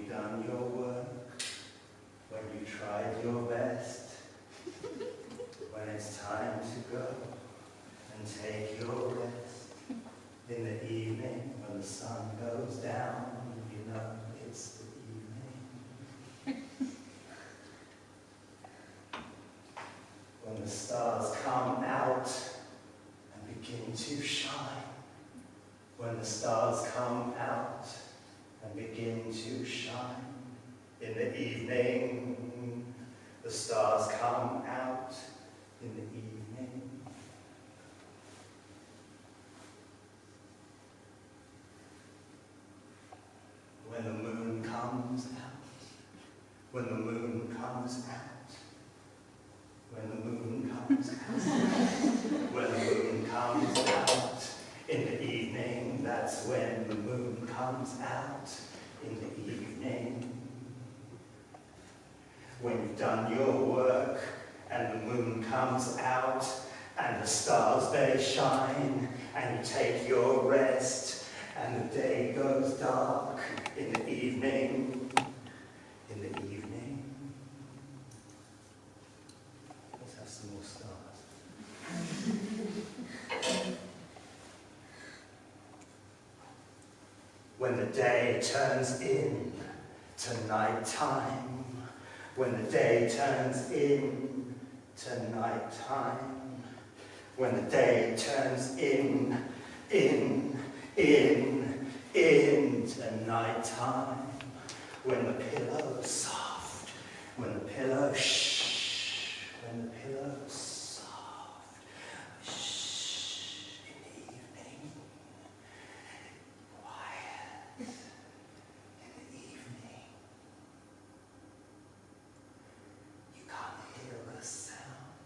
you've done your work, when you tried your best, when it's time to go and take your rest, in the evening when the sun goes down, you know it's the evening. When the stars come out and begin to shine, when the stars come out and begin to shine, in the evening, the stars come out in the evening. When the moon comes out, when the moon comes out, when the moon comes out, when the moon comes out, in the evening, that's when the moon comes out, in the evening. When you've done your work, and the moon comes out, and the stars they shine, and you take your rest, and the day goes dark, in the evening, in the evening. Let's have some more stars. When the day turns in to night time, when the day turns in to night time, when the day turns in to night time, when the pillow's soft, when the pillow's when the pillow's soft, in the evening, quiet, in the evening, you can't hear a sound,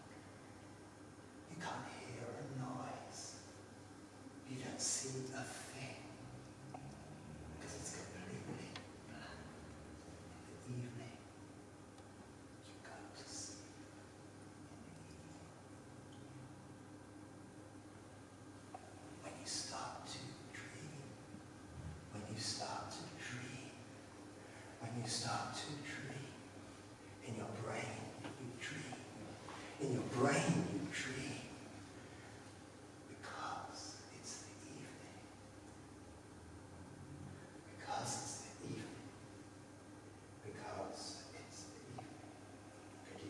you can't hear a noise, you don't see a thing, because it's completely black. In the evening, you go to sleep. When you start to dream, when you start to dream, when you start to dream, in your brain you dream, in your brain you dream, because it's the evening, because it's the evening, because it's the evening. Good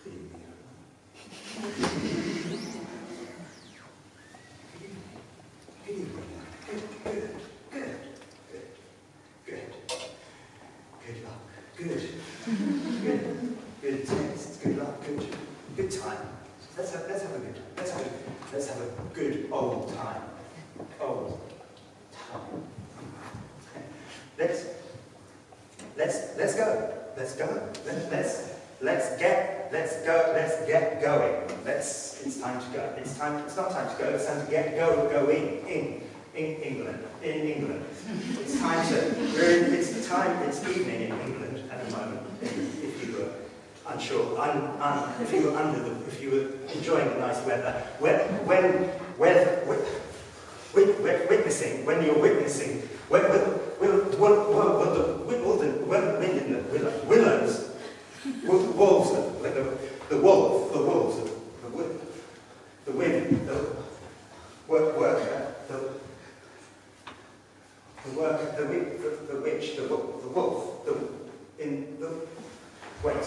evening. Good evening. Good evening. Good evening. Good. Good. Good. Good. Good luck. Good. Good. Good taste. Good luck. Good time. Let's have a good old time. Old time. Let's go. Let's go. Let's get going. It's time to go. It's not time to go. It's time to get going in England. It's time to. It's evening in England at the moment. If you were unsure, if you were enjoying the nice weather, when you're witnessing, the wind in the willows, wolves, like the wolves, the wind, the worker, the witch, the wolf, wait.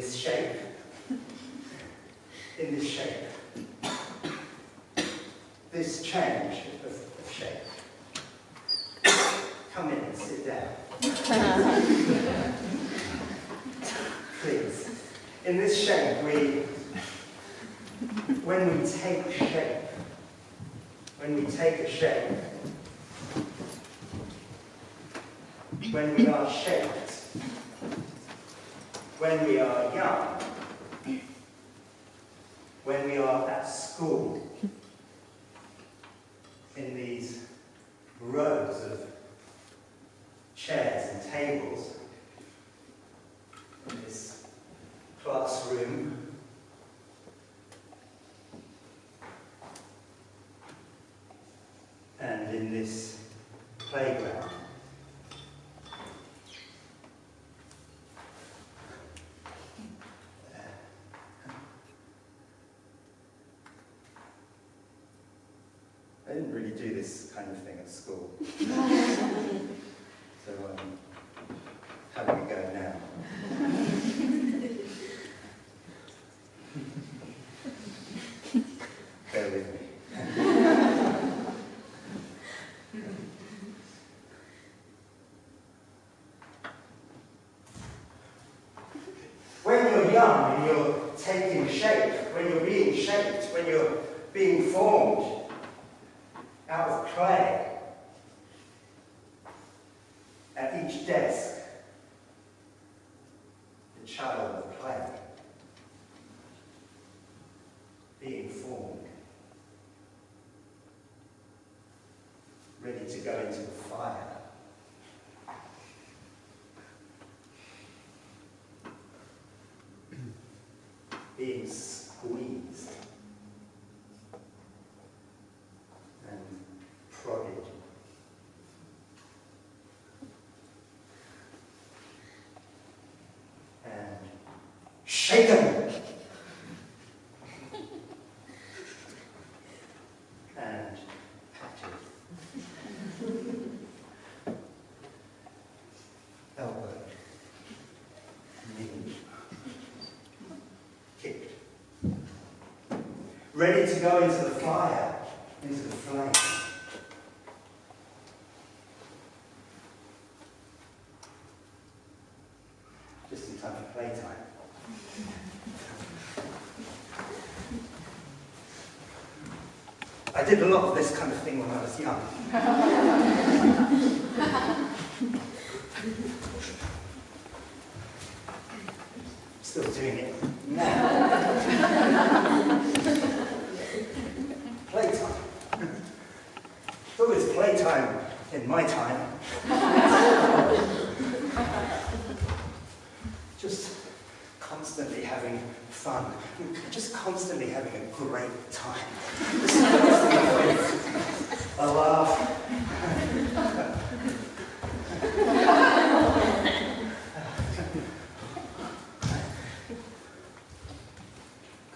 this shape, this change of shape. Come in and sit down. Please. In this shape, when we take a shape, when we are shaped, when we are young, when we are at school, in these rows of chairs and tables, in this classroom, and in this playground. I didn't really do this kind of thing at school. So, how do we go now? Bear with me. When you're young and you're taking shape, when you're being shaped, when you're being formed out of clay, at each desk, the child of clay, being formed, ready to go into the fire. Being squeezed and prodded. And shaken. And patted. Elbowed. Kneed. Kicked. Ready to go into the fire, into the flame. Just in time for playtime. I did a lot of this kind of thing when I was young. Still doing it now. Playtime. It's always playtime in my time. Just constantly having fun. Just constantly having a great time. Just constantly having a laugh.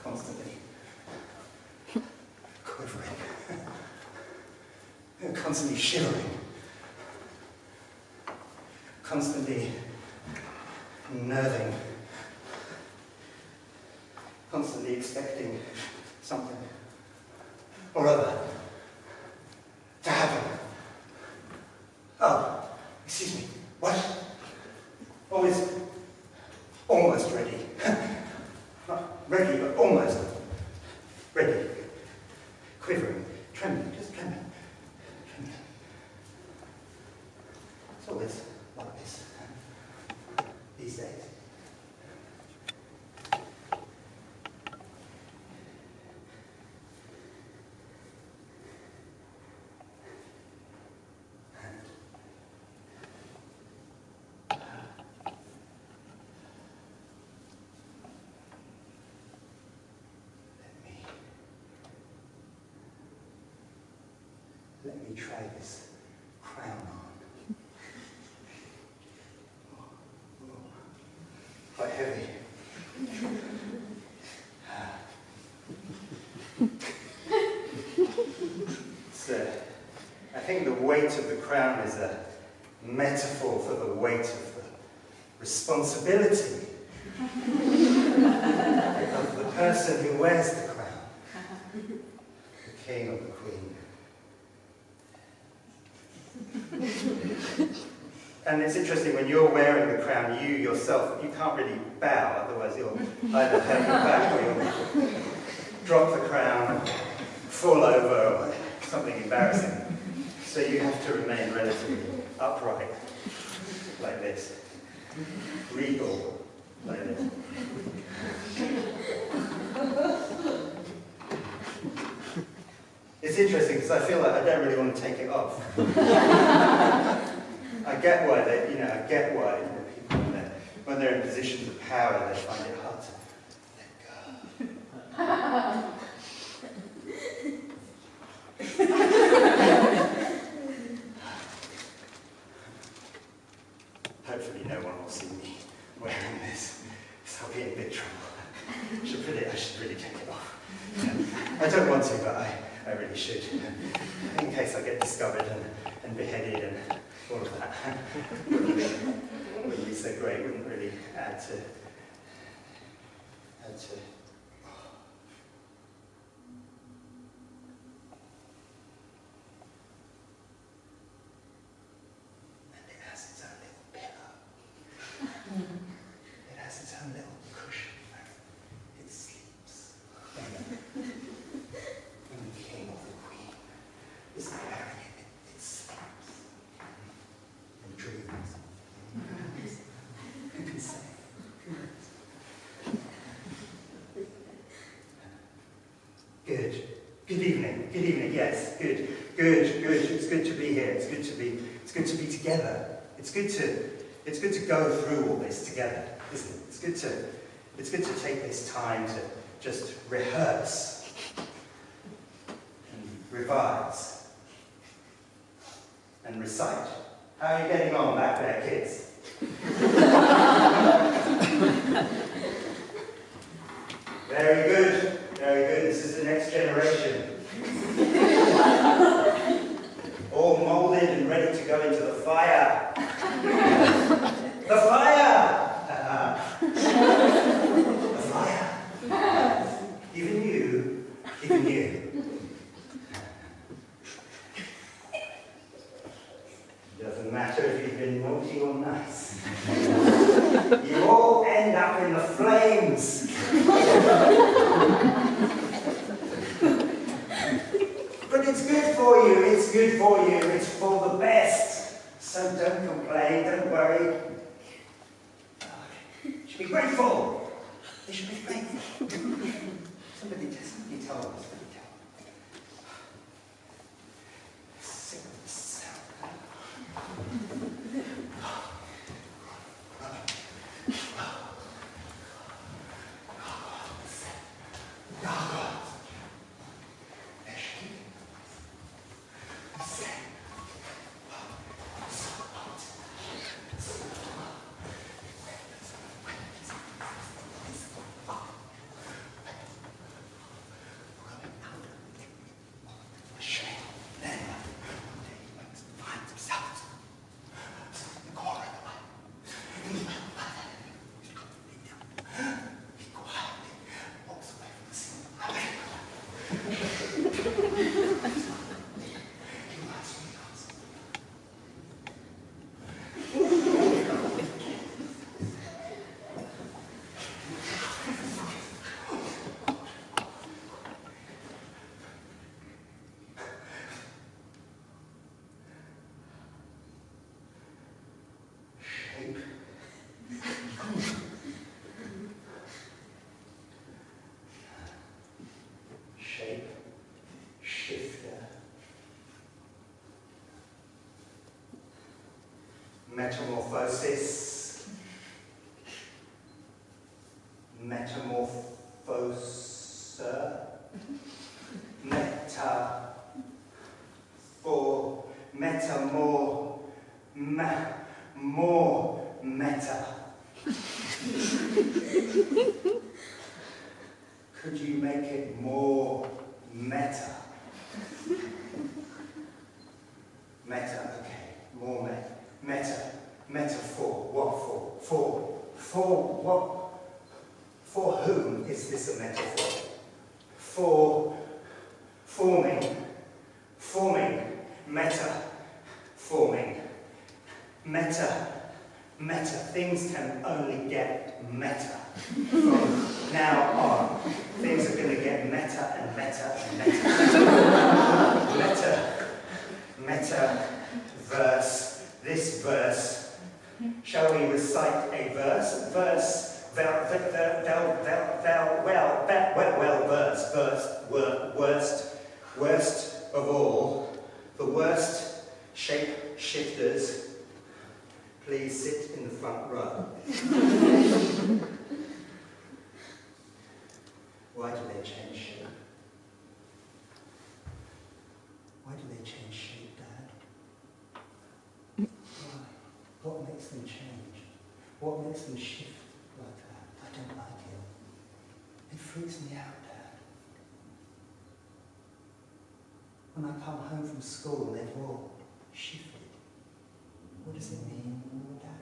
Constantly quivering. Constantly shivering. Constantly nerving. Constantly expecting something or other to happen. Oh, excuse me, what? Always almost ready. Not ready, but almost ready. Quivering, trembling, just trembling. It's always like this these days. Let me try this crown on. Quite heavy. I think the weight of the crown is a metaphor for the weight of the responsibility. of the person who wears the crown, the king or the queen. And it's interesting, when you're wearing the crown, you yourself, you can't really bow, otherwise you'll either have your back or you'll drop the crown, fall over, or something embarrassing. So you have to remain relatively upright, like this. Regal, like this. It's interesting because I feel like I don't really want to take it off. I get why people, when they're in positions of power, they find it hard to let go. Hopefully no one will see me wearing this, so I'll be in big trouble. I should really take it off. I don't want to, but I really should. In case I get discovered and beheaded and all of that. Wouldn't be so great, wouldn't really add to and it has its own little pillow. It has its own little cushion where it sleeps. And the king or the queen isn't wearing it, it sleeps. And dreams. Who can say? Good. Good evening, yes. Good. It's good to be here. It's good to be together. It's good to go through all this together, isn't it? It's good to take this time to just rehearse and revise and recite. How are you getting on back there, kids? Very good. This is the next generation. All molded and ready to go into the fire. The fire! The fire. Even you. Doesn't matter if you've been naughty or nice. You all end up in the flames. But it's good for you, it's for the best. So don't complain, don't worry. You should be grateful. You should be thankful. Somebody tell us. Sick of the sound. Shape shifter. Metamorphosis. Metamorphoser. More meta. Could you make it more meta? Meta, okay. More meta. Metaphor. What for? For what? For whom is this a metaphor? For forming, meta, forming, meta. Things can only get meta. From now on, things are going to get meta and meta and meta. Verse, this verse. Shall we recite a verse? Verse, worst of all, the worst shape-shifters, please sit in the front row. Why do they change shape? Why do they change shape, Dad? Why? What makes them change? What makes them shift like that? I don't like it. It freaks me out, Dad. When I come home from school, they've all shifted. What does it mean, Dad?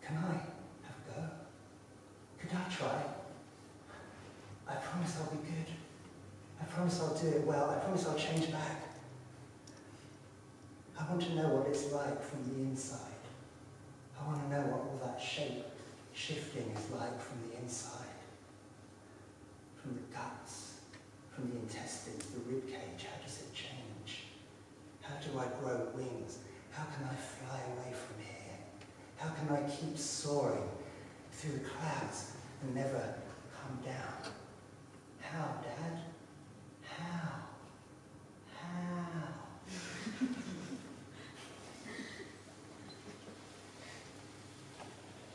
Can I have a go? Could I try? I promise I'll be good. I promise I'll do it well. I promise I'll change back. I want to know what it's like from the inside. I want to know what all that shape-shifting is like from the inside. From the guts, from the intestines, the rib cage. How does it change? How do I grow wings? How can I fly away from here? How can I keep soaring through the clouds and never come down? How, Dad? How?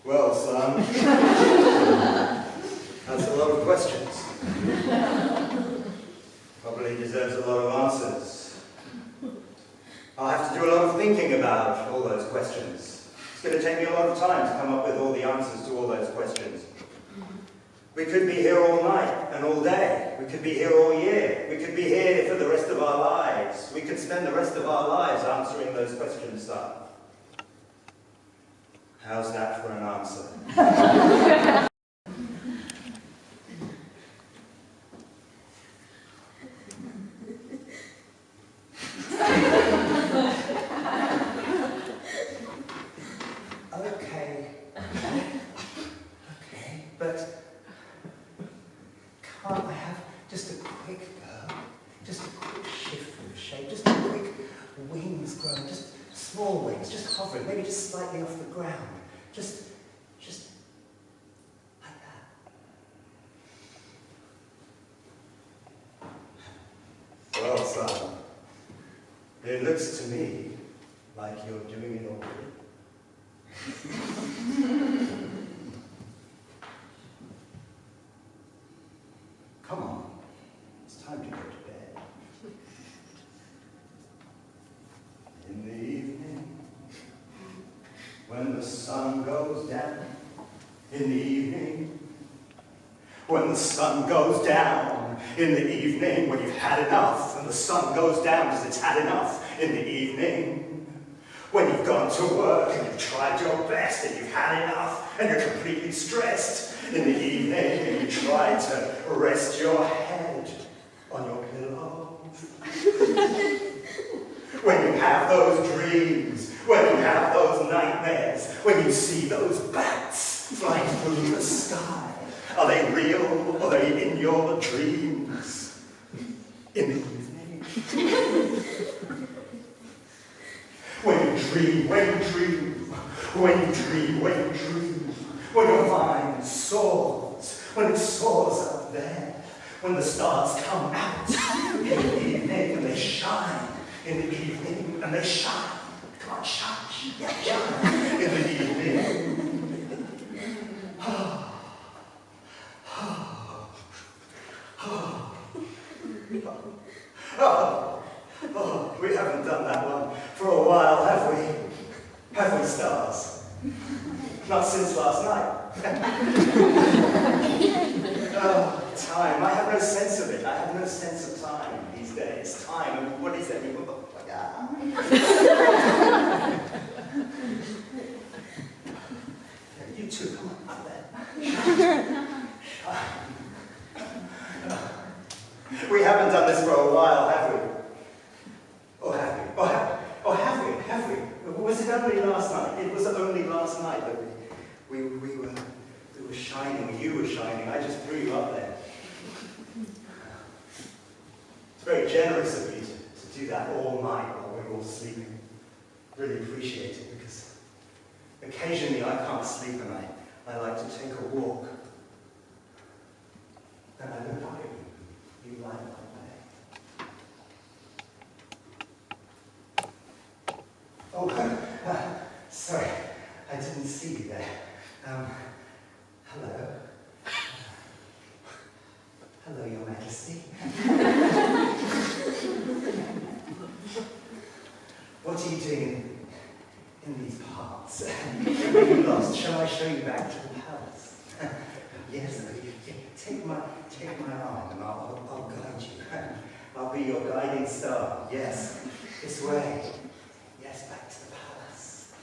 Well, son, that's a lot of questions. Probably deserves a lot of answers. I'll have to do a lot of thinking about all those questions. It's going to take me a lot of time to come up with all the answers to all those questions. We could be here all night and all day. We could be here all year. We could be here for the rest of our lives. We could spend the rest of our lives answering those questions, son. How's that for an answer? Okay, but can't I have just a quick go? Just a quick shift of shape, just a quick wings growing, just small wings, just hovering, maybe just slightly off the ground. Just like that. Well, son, it looks to me like you're doing it already. Come on, it's time to go to bed. In the evening, when the sun goes down, in the evening, when the sun goes down, in the evening, when you've had enough, and the sun goes down because it's had enough, in the evening, when you've gone to work and you've tried your best and you've had enough and you're completely stressed, in the evening, and you try to rest your head on your pillow. When you have those dreams, when you have those nightmares, when you see those bats flying through the sky, are they real? Are they in your dreams? In the evening? When you dream, when your mind soars, when it soars up there, when the stars come out in the evening and they shine, in the evening and they shine. Come on, shine, yeah, shine, in the evening. We haven't done that one for a while, have we? Have we, stars? Not since last night. Oh, time. I have no sense of it. I have no sense of time these days. Time. I mean, what is it? last night that we were shining, you were shining. I just threw you up there. It's very generous of you to do that all night while we were all sleeping. Really appreciate it, because occasionally I can't sleep and I like to take a walk. And I look up at you. You lie like that. Oh, sorry, I didn't see you there. Hello. Hello, Your Majesty. What are you doing in these parts? Are you lost? Shall I show you back to the palace? Yes, take my arm and I'll guide you. I'll be your guiding star. Yes, this way. Yes, back to the palace.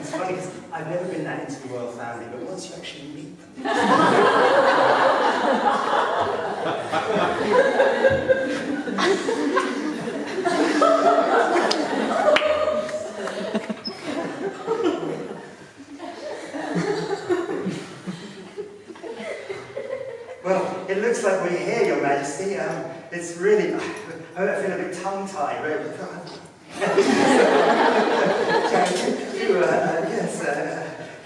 It's funny because I've never been that into the royal family, but once you actually meet them. Well, it looks like we're here, Your Majesty. It's really, I feel a bit tongue-tied.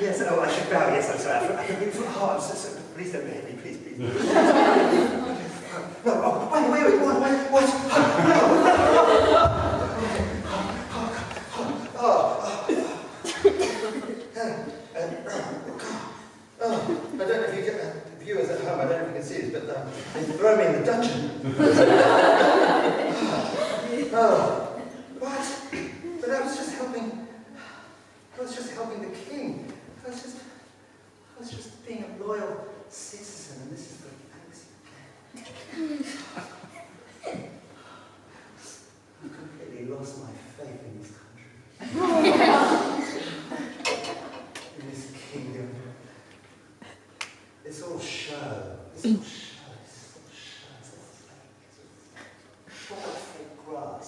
Yes, oh, I should bow, yes, I'm sorry. I can be for heart, so please don't hit me, please. No, oh, wait, what? I don't know if you can, viewers at home, I don't know if you can see this, but they throw me in the dungeon. What? But I was just helping the king. I was just being a loyal citizen, and this is the thanks you get. I've completely lost my faith in this country. In this kingdom. It's all show. It's all fake grass.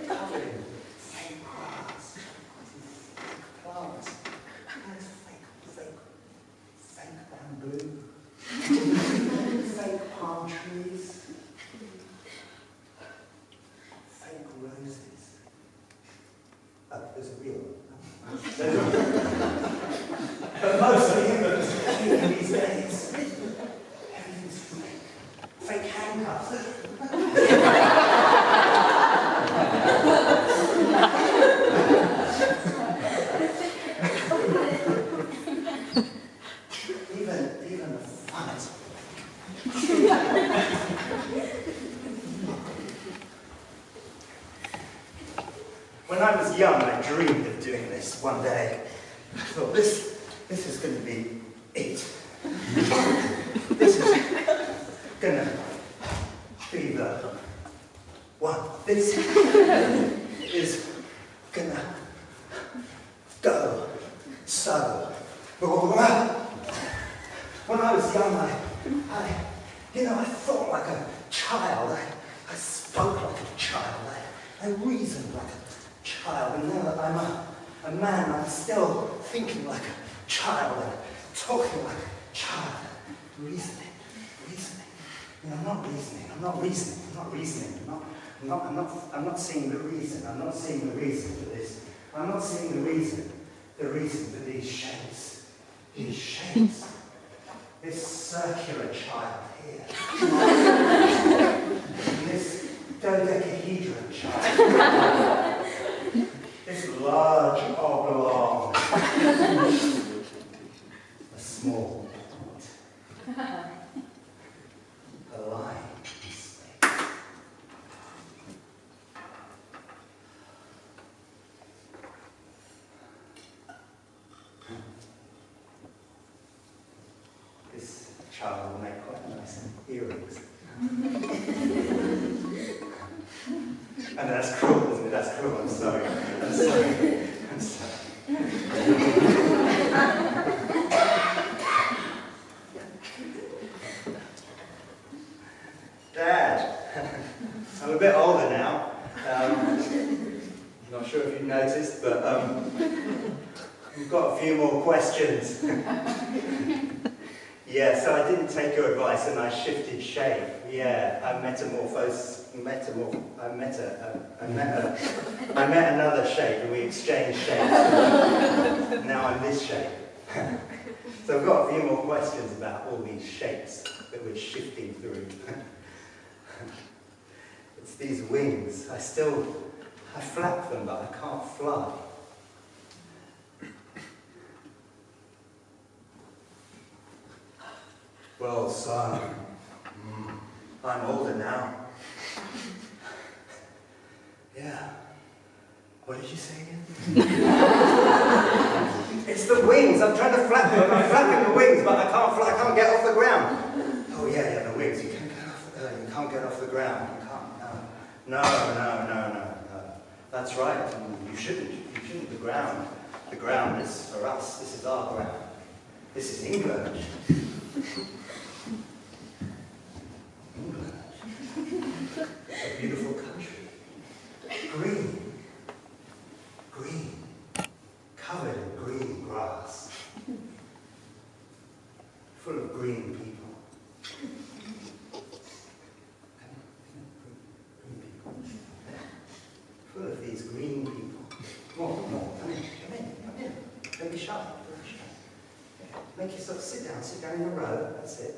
Covered in fake grass. Plants. And fake bamboo. Fake palm trees. Fake roses. Oh, there's a real one. But mostly, these days, everything's fake. Fake handcuffs. Even the fun is fake. When I was young, I dreamed of doing this one day. I thought, this is going to be it. This is going to be the one. This is going to go so. When I was young, I thought like a child. I spoke like a child. I reasoned like a child. And now that I'm a man, I'm still thinking like a child and talking like a child. Reasoning. I'm not reasoning. I'm not seeing the reason. I'm not seeing the reason for this. I'm not seeing the reason for these shapes. This circular child here. And this dodecahedron child. This large oblong. A small point. A line in space. This child will make quite nice earrings. And that's cruel, isn't it? That's cruel. I'm sorry. got a few more questions. Yeah, so I didn't take your advice and I shifted shape. Yeah, I met another shape and we exchanged shapes. Now I'm this shape. So I've got a few more questions about all these shapes that we're shifting through. It's these wings. I flap them, but I can't fly. Well, son, I'm older now. Yeah. What did you say again? It's the wings. I'm trying to flap them. I'm flapping the wings, but I can't fly. I can't get off the ground. Oh yeah, the wings. You can't get off. You can't get off the ground. You can't. No. That's right. You shouldn't. The ground. The ground is for us. This is our ground. This is England. A beautiful country. Green, covered in green grass, full of green people. Full of these green people. More, come in. Don't be shy. Yeah. Make yourself sit down in a row, that's it.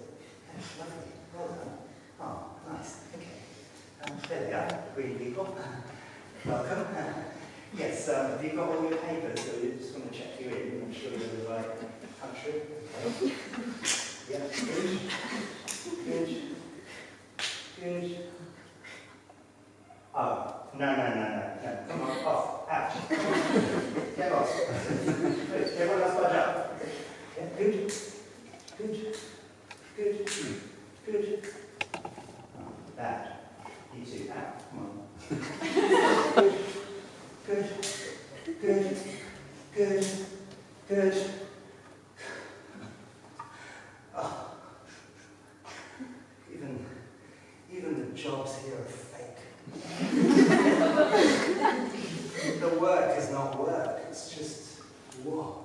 Yeah, lovely, well done. Oh, nice, okay. There we are, green people. Welcome. Yes, have you got all your papers? So we just want to check you in, make sure you're in the right country. Okay. Yeah, good. Oh, no. Come on, off, out. Get lost. Good. Everyone else budge up. Yeah, good. Oh, bad. You two, out. Come on. Good. Oh. Even the jobs here are fake. The work is not work, it's just whoa.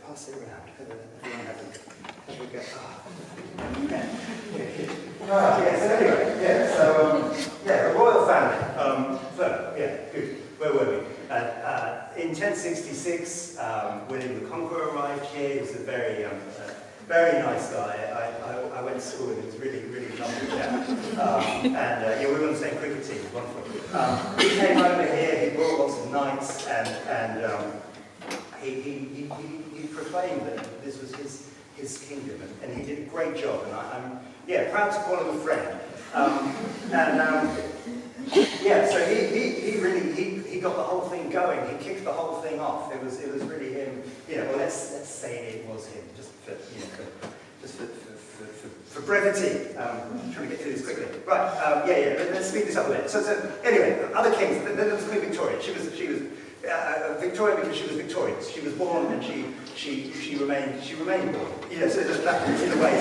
Pass it around. Everyone have a go. Yes, the royal family. Good. Where were we? In 1066, William the Conqueror arrived here. He was a very nice guy. I went to school with him. He was really lovely chap. We were on the same cricket team. Wonderful. He came over here. He brought lots of knights and he proclaimed that this was his kingdom, and he did a great job, and I'm proud to call him a friend. So he got the whole thing going. He kicked the whole thing off. It was really him. Let's say it was him, just for brevity. I'm trying to get through this quickly. Right. Let's speed this up a bit. So anyway, other kings. There was Queen Victoria. She was Victoria because she was victorious. She was born and she remained born. So just that in a way.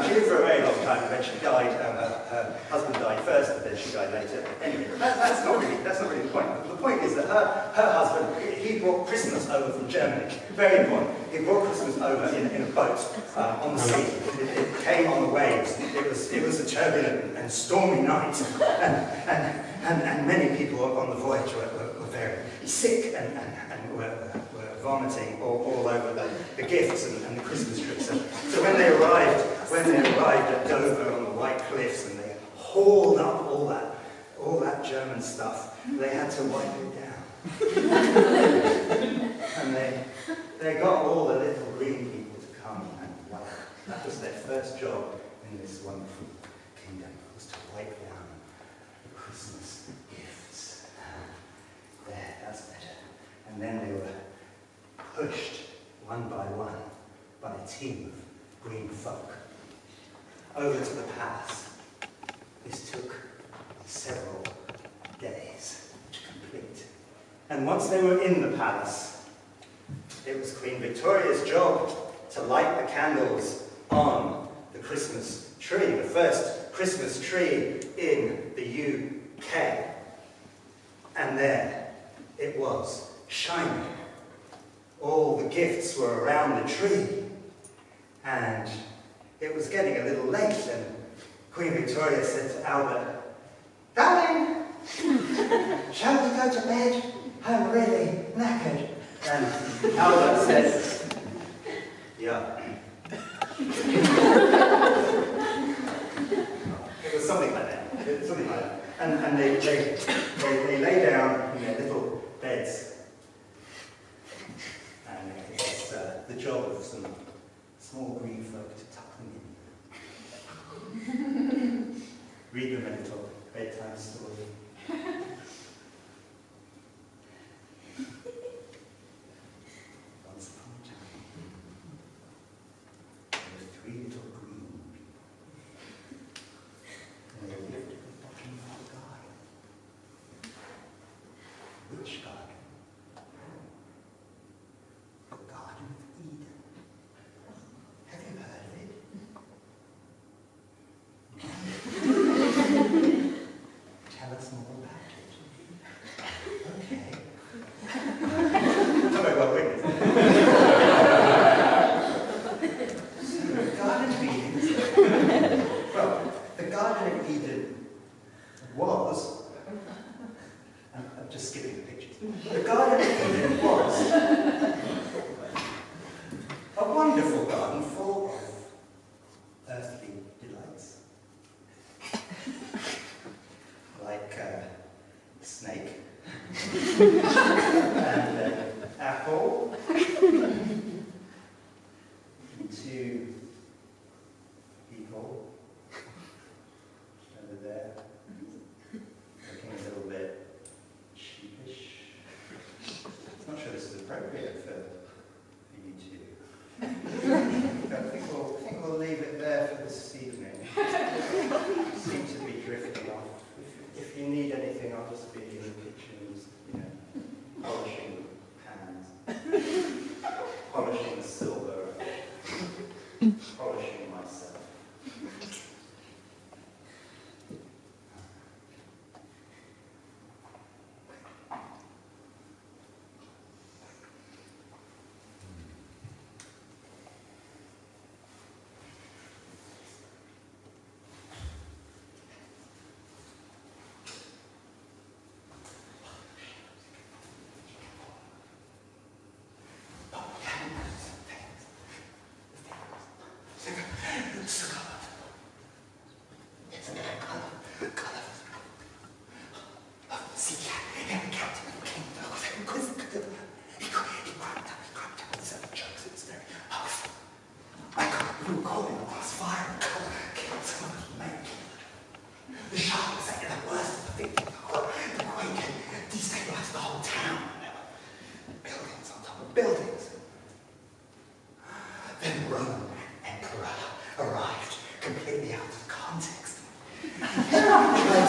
She lived for a very long time. Eventually died. Her husband died first, but then she died later. Anyway, that's not really the point. The point is that her husband, he brought Christmas over from Germany. Very important. He brought Christmas over in a boat on the sea. It came on the waves. It was a turbulent and stormy night, and many people on the voyage were very sick and were vomiting all over the gifts and the Christmas trees. So when they arrived at Dover on the White Cliffs and they hauled up all that German stuff, they had to wipe it down. And they got all the little green people to come and wipe. That was their first job in this wonderful kingdom, was to wipe down the Christmas gifts. There, that's better. And then they were pushed one by one, by a team of green folk, over to the palace. This took several days to complete. And once they were in the palace, it was Queen Victoria's job to light the candles on the Christmas tree, the first Christmas tree in the UK. And there it was, shining. All the gifts were around the tree. And it was getting a little late, and Queen Victoria said to Albert, "Darling, shall we go to bed? I'm really knackered." And Albert said, "Yeah." It was something like that. It was something like that. And they lay down in their little beds. And it was the job of some small green folk to tuck them in. Read them a little bedtime story. Once upon a time, there were 3 little green people. And they lived at the bottom of the garden. Which garden? The Garden of Eden. Have you heard of it? Tell us more about it. Okay. Very well written. So, the Garden of Eden. Well, the Garden of Eden was. I'm just skipping the pictures. The Garden of Eden was a wonderful garden full of earthly delights. Like snake, and apple, 2 people over there, looking a little bit sheepish. I'm not sure this is appropriate for you two. I think we'll leave it there for this evening. Seem to be drifting off. If you need anything, I'll just be in the kitchen, polishing pans, polishing silver, polishing myself.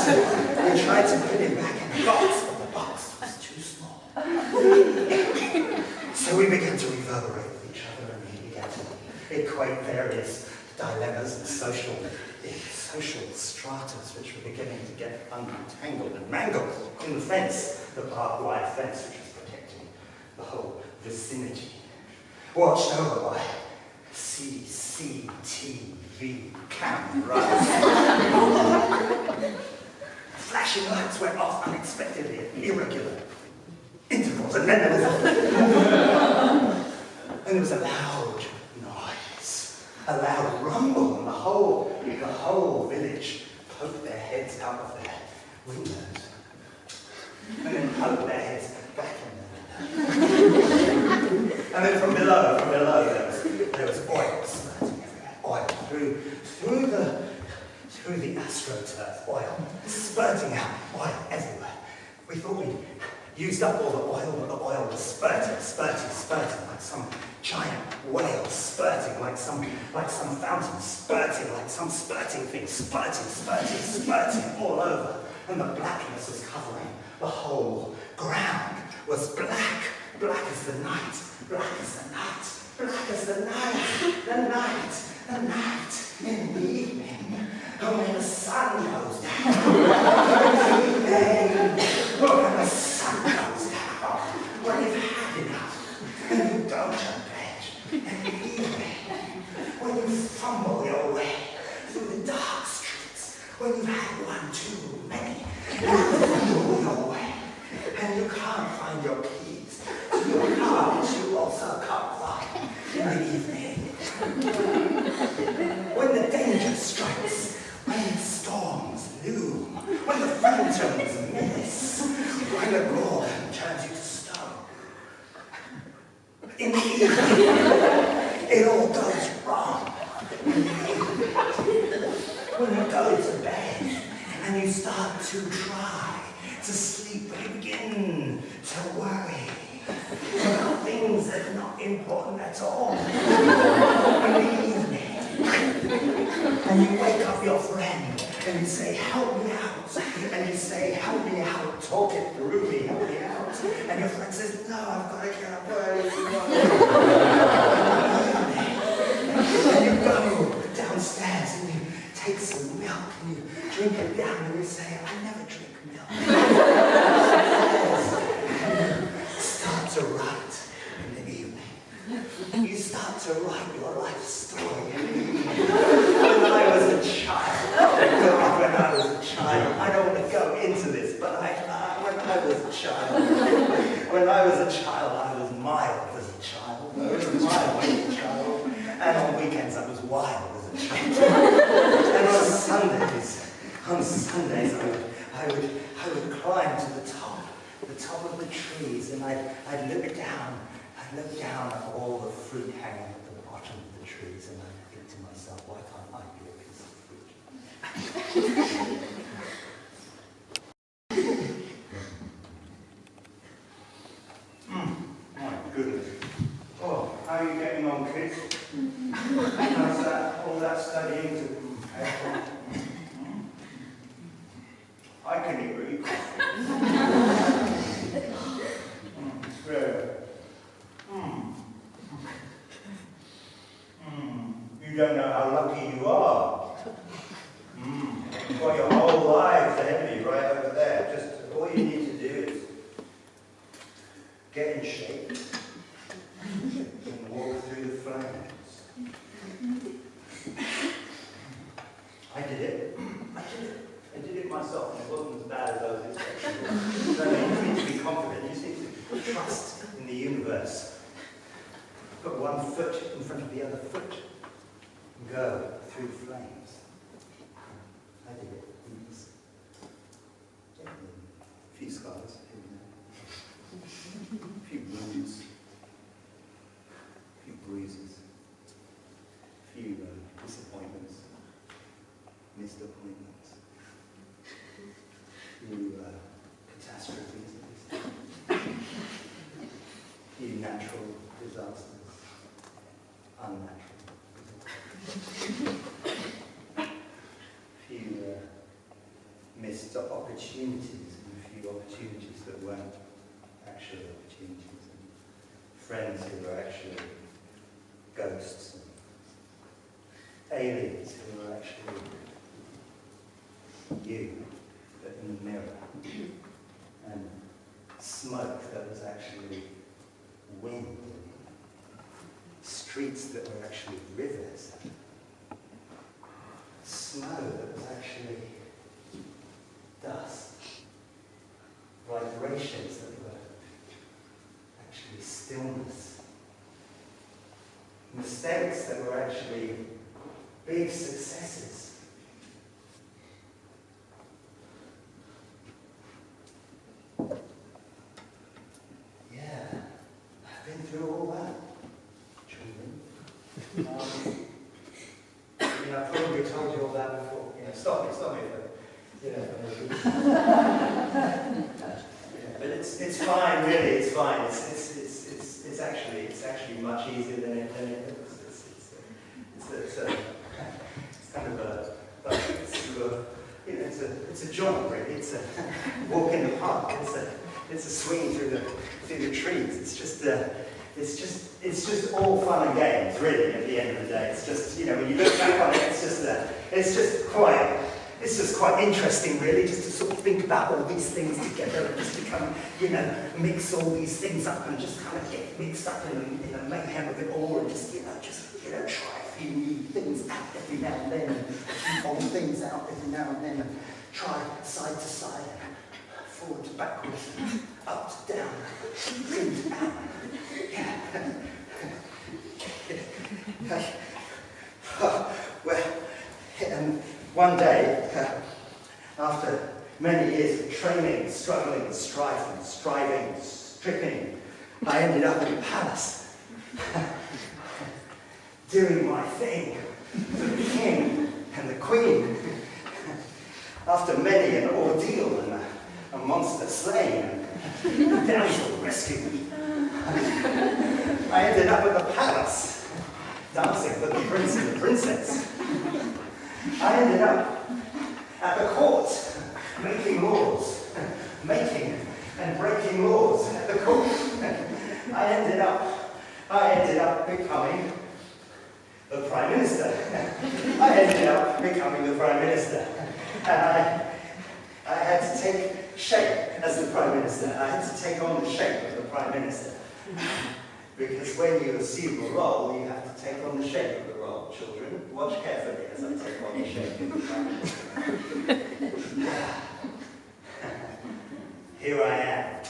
We tried to put him back in the box, but the box was too small. So we began to reverberate with each other, and we began to equate various dilemmas and social stratas which were beginning to get untangled and mangled in the fence, the barbed wire fence which was protecting the whole vicinity, watched over by CCTV cameras. Flashing lights went off unexpectedly at irregular intervals, and then there was a loud noise, a loud rumble, and the whole village poked their heads out of their windows, and then poked their heads back in their windows. And then from below there was oil spurting everywhere, oil through the astroturf, oil spurting out, oil everywhere. We thought we'd used up all the oil, but the oil was spurting like some giant spurting like some fountain, spurting like some spurting thing, spurting all over. And the blackness was covering the whole ground, was black as the night, black as the night, black as the night in the evening. And when the sun goes down, when the sun goes down, when you've had enough, and you don't turn bed, and in the evening, when you fumble your way through the dark streets, when you've had one too many, and you fumble your way, and you can't find your keys to your car, which you also can't find in the evening. When the danger strikes, when the storms loom, when the phantoms menace, when the Gorgon turns you to stone. In the evening, it all goes wrong. When you go to bed and you start to try to sleep and you begin to worry about things that are not important at all. In the evening, and you wake up your friend and you say, help me out. And you say, help me out, talk it through me, help me out. And your friend says, no, I've got to get up early tomorrow. And you go downstairs and you take some milk and you drink it down and you say, I never drink milk. And you start to write in the evening. You start to write your life story in the evening. When I was a child, I don't want to go into this, but when I was a child, I was mild as a child. I was mild as a child. And on weekends, I was wild as a child. And on Sundays, I would climb to the top of the trees, and I'd look down at all the fruit hanging at the bottom of the trees, and I'd think to myself, why can't I be a piece of fruit? My goodness. Oh, how are you getting on, kids? How's that, all that studying to... I can eat really coffee. You don't know how lucky you are. You've got your whole lives ahead of you right over there. Just all you need to do is get in shape and walk through the flames. I did it. I did it myself, and it wasn't as bad as I was expecting. So you just need to be confident. You just need to trust in the universe. Put one foot in front of the other foot and go through the flames. I did it. A few scars, a few wounds, a few bruises, a few disappointments, missed appointments, a few catastrophes, a few natural disasters, unnatural. A few missed opportunities, and a few opportunities that weren't actual opportunities, and friends who were actually ghosts, and aliens who were actually you, but in the mirror, and smoke that was actually wind, streets that were actually rivers, snow that was actually dust, vibrations that were actually stillness, mistakes that were actually big successes. Yeah, I've been through all that. I've probably told you all that before. Stop me. But it's fine, really. It's fine. It's actually much easier than it looks. just all fun and games, really, at the end of the day. It's just, you know, when you look back on it, it's just quite interesting, really, just to sort of think about all these things together and just become, you know, mix all these things up and just kind of get mixed up in the mayhem of it all and just, try a few new things out every now and then and a few old things out every now and then and try side to side, forward to backwards, up to down, in to out. Well, one day, after many years of training, struggling, striving, stripping, I ended up in the palace, doing my thing for the king and the queen. After many an ordeal and a monster slain and a damsel rescued, I ended up at the palace, dancing for the prince and the princess. I ended up at the court, making laws, making and breaking laws at the court. I ended up becoming the Prime Minister. I ended up becoming the Prime Minister. And I had to take shape as the Prime Minister. I had to take on the shape of the Prime Minister. Because when you assume a role, you have to take on the shape of the role. Children, watch carefully as I take on the shape of the Prime Minister. Here I am.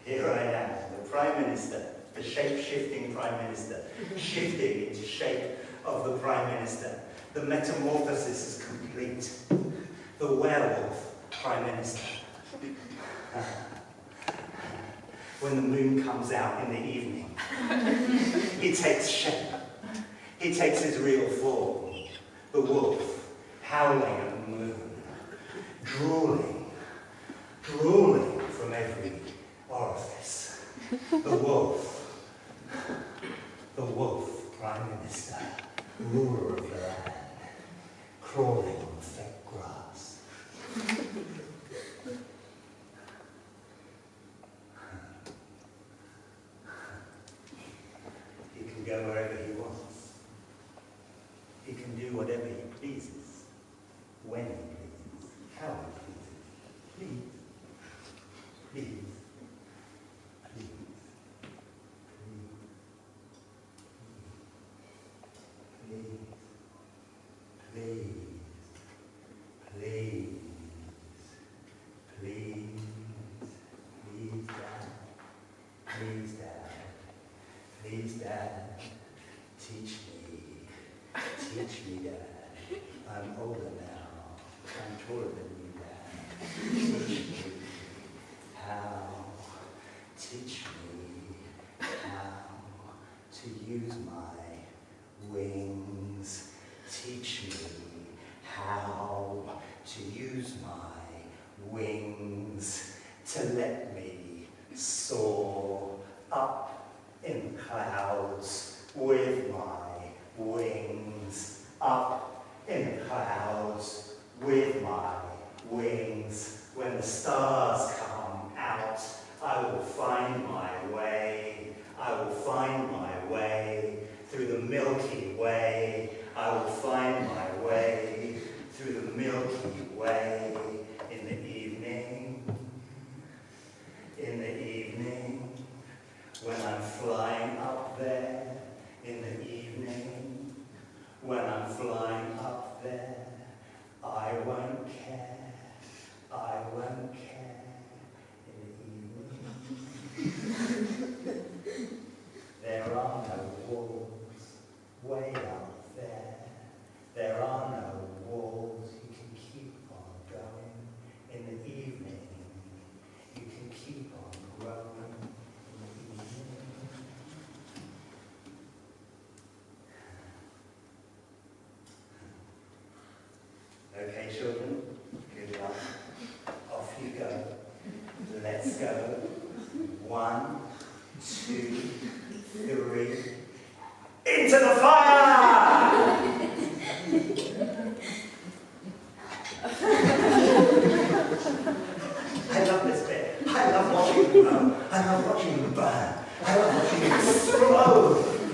Here I am, the Prime Minister, the shape-shifting Prime Minister, shifting into shape of the Prime Minister. The metamorphosis is complete. The werewolf Prime Minister. When the moon comes out in the evening, he takes shape. He takes his real form. The wolf, howling at the moon, drooling from every orifice. The wolf, Prime Minister, ruler of the land, crawling on the fake grass. He can go wherever he wants. He can do whatever he pleases, when he pleases, how he pleases. Please. Please, Dad, teach me, Dad. I'm older now, I'm taller than you, Dad. Teach me how to use my wings. Teach me how to use my wings to let me soar up in the clouds with my wings, up in the clouds with my wings. When the stars come out, I will find my way. I will find my way through the Milky Way. I will find my way through the Milky Way in the evening. In the evening, when I'm flying up there. In the evening, when I'm flying up there, I won't care. I won't care. There are no walls way out there. There are no walls. You can keep on going in the evening. You can keep on growing in the evening. Okay, children, good luck. Off you go. Let's go. 1, 2, 3. Into the fire! I love this bit. I love watching them burn. I love watching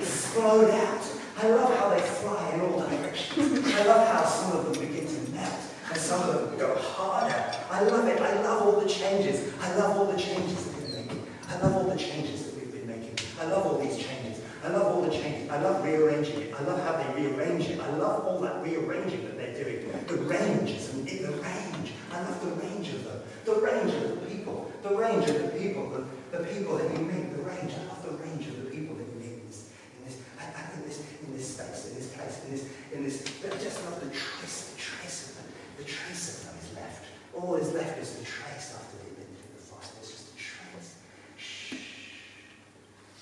explode out. I love how they fly in all directions. I love how some of them begin to melt and some of them go harder. I love it. I love all the changes. I love all the changes that we've been making. I love all the changes that we've been making. I love all these changes. I love all the changes. I love rearranging it. I love how they rearrange it. I love all that rearranging that they're doing. The ranges and the range. I love the range of them. The range of the people. The range of the people. The people that you meet. The range. I love the range of the people that you meet in this space, in this place, in this. But I just love the trace of them. The trace of them is left. All is left is the trace after they've been through the fire. There's just a trace. Shh.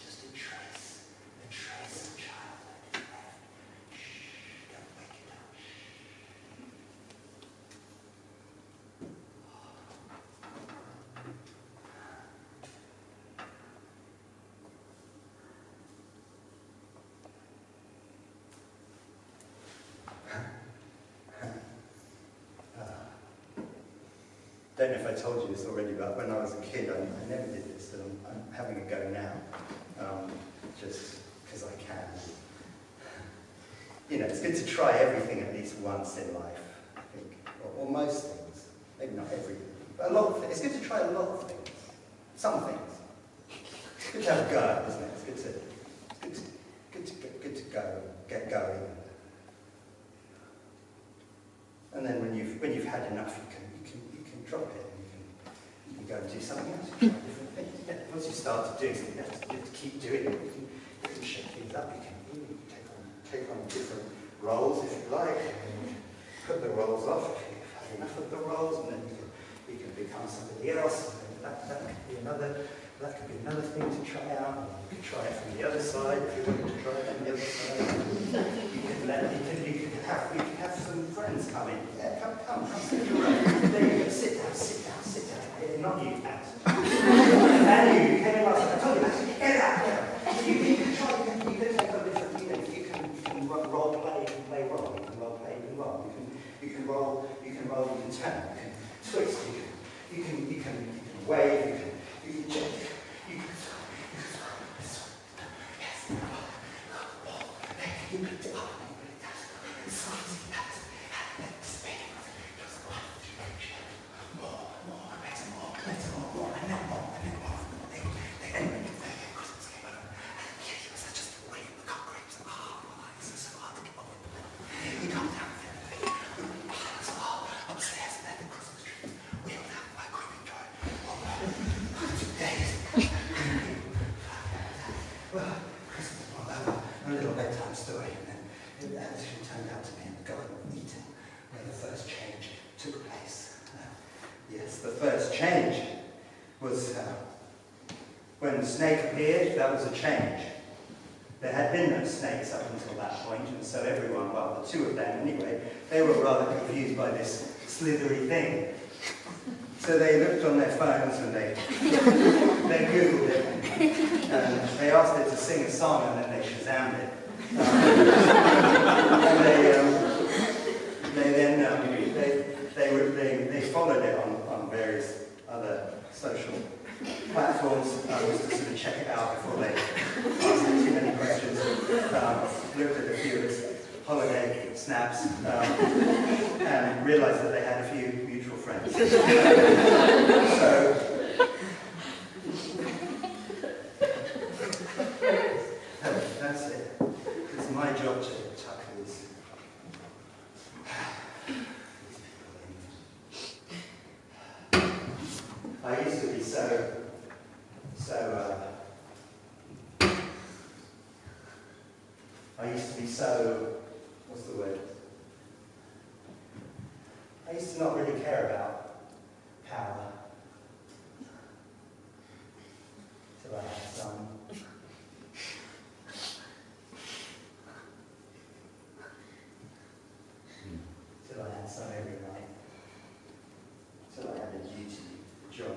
Just a trace. A trace of childhood is left. Shh. Don't wake it up. I don't know if I told you this already, but when I was a kid, I never did this, and I'm having a go now, just because I can. You know, it's good to try everything at least once in life, I think, or most things, maybe not everything, but a lot of things. It's good to try a lot of things, some things. It's good to have a go, isn't it? It's good to go, get going. And then when you've had enough, you can drop it and you can go and do something else. You try different things. Yeah, once you start to do something else, you have to keep doing it. You can shake things up. You can take on different roles if you like. And you put the roles off if you've had enough of the roles, and then you can become somebody else. And that could be another thing to try out. You could try it from the other side if you wanted to try it from the other side. You could have some friends come in. Yeah, come, sit around. There you go, sit down. Yeah, not you, Pat. And you came in last time. I told you, Pat, get out. You can try, you can take on different, you can role play, you can play role, you can role play, you can roll. You can roll, you can turn, you can twist, you can wave, you can jump, you can yes. You picked it up. When the snake appeared, that was a change. There had been no snakes up until that point, and so everyone, well, the two of them anyway, they were rather confused by this slithery thing. So they looked on their phones and they Googled it, and they asked it to sing a song, and then they Shazammed it. And they followed it on various other social platforms, just to sort of check it out before they asked too many questions. Looked at a few of its holiday snaps and realised that they had a few mutual friends. So that's it. It's my job to tuck these. I used to be so what's the word? I used to not really care about power. Till I had some. Till I had some every night. Till I had a duty, a job.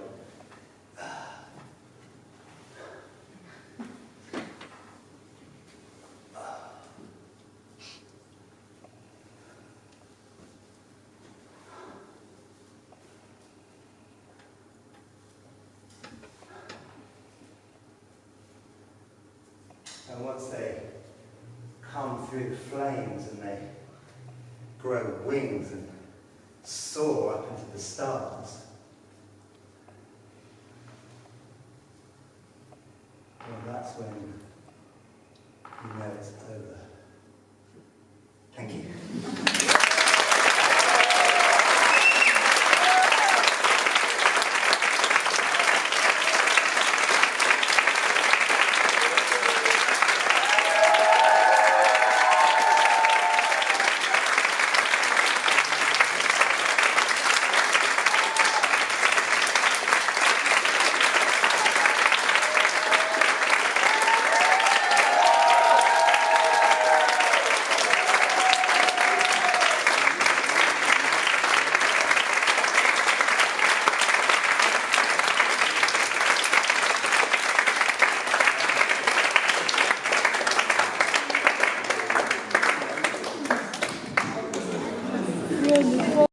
And once they come through the flames and they grow wings and soar up into the stars, well, that's when you know it's over.